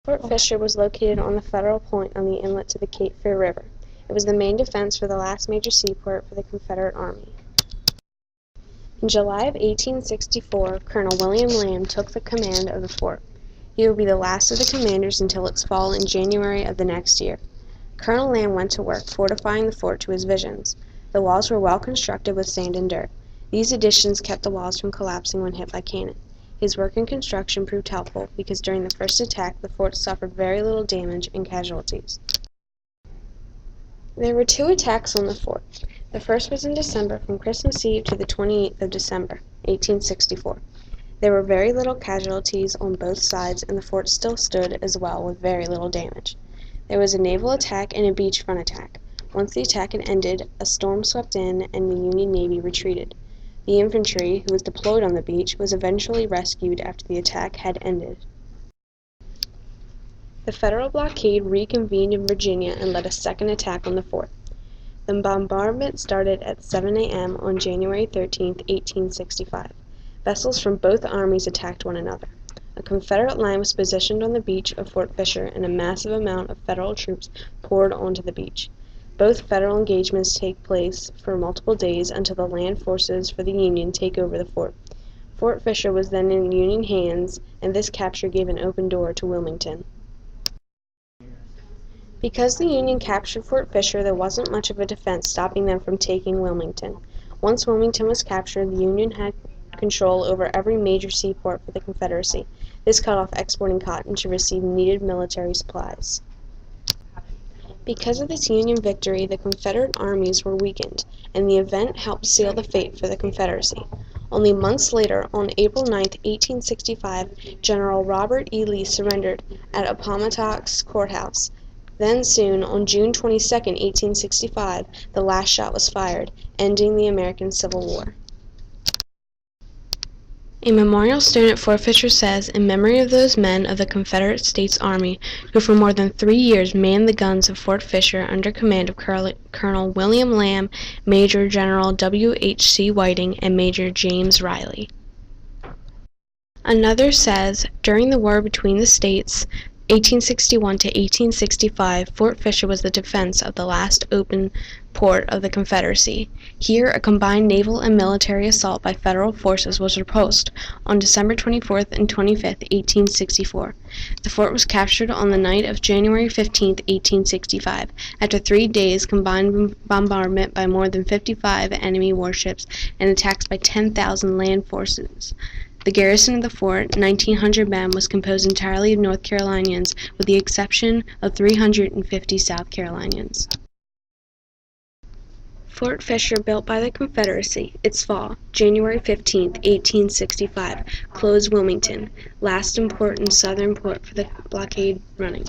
Fort Fisher was located on the Federal Point on the inlet to the Cape Fear River. It was the main defense for the last major seaport for the Confederate Army. In July of 1864, Colonel William Lamb took the command of the fort. He would be the last of the commanders until its fall in January of the next year. Colonel Lamb went to work fortifying the fort to his visions. The walls were well constructed with sand and dirt. These additions kept the walls from collapsing when hit by cannon. His work in construction proved helpful because during the first attack the fort suffered very little damage and casualties. There were 2 attacks on the fort. The first was in December, from Christmas Eve to the 28th of December, 1864. There were very little casualties on both sides, and the fort still stood as well with very little damage. There was a naval attack and a beachfront attack. Once the attack had ended, a storm swept in and the Union Navy retreated. The infantry, who was deployed on the beach, was eventually rescued after the attack had ended. The Federal blockade reconvened in Virginia and led a second attack on the fort. The bombardment started at 7 a.m. on January 13, 1865. Vessels from both armies attacked one another. A Confederate line was positioned on the beach of Fort Fisher, and a massive amount of Federal troops poured onto the beach. Both Federal engagements take place for multiple days until the land forces for the Union take over the fort. Fort Fisher was then in Union hands, and this capture gave an open door to Wilmington. Because the Union captured Fort Fisher, there wasn't much of a defense stopping them from taking Wilmington. Once Wilmington was captured, the Union had control over every major seaport for the Confederacy. This cut off exporting cotton to receive needed military supplies. Because of this Union victory, the Confederate armies were weakened, and the event helped seal the fate for the Confederacy. Only months later, on April 9, 1865, General Robert E. Lee surrendered at Appomattox Courthouse. Then soon, on June 22, 1865, the last shot was fired, ending the American Civil War. A memorial stone at Fort Fisher says, "In memory of those men of the Confederate States Army who for more than 3 years manned the guns of Fort Fisher under command of Colonel William Lamb, Major General W.H.C. Whiting, and Major James Riley." Another says, "During the war between the states, 1861 to 1865, Fort Fisher was the defense of the last open port of the Confederacy. Here, a combined naval and military assault by Federal forces was repulsed on December 24th and 25th, 1864. The fort was captured on the night of January 15th, 1865, after 3 days combined bombardment by more than 55 enemy warships and attacks by 10,000 land forces. The garrison of the fort, 1,900 men, was composed entirely of North Carolinians, with the exception of 350 South Carolinians. Fort Fisher, built by the Confederacy, its fall, January 15, 1865, closed Wilmington, last important southern port for the blockade running.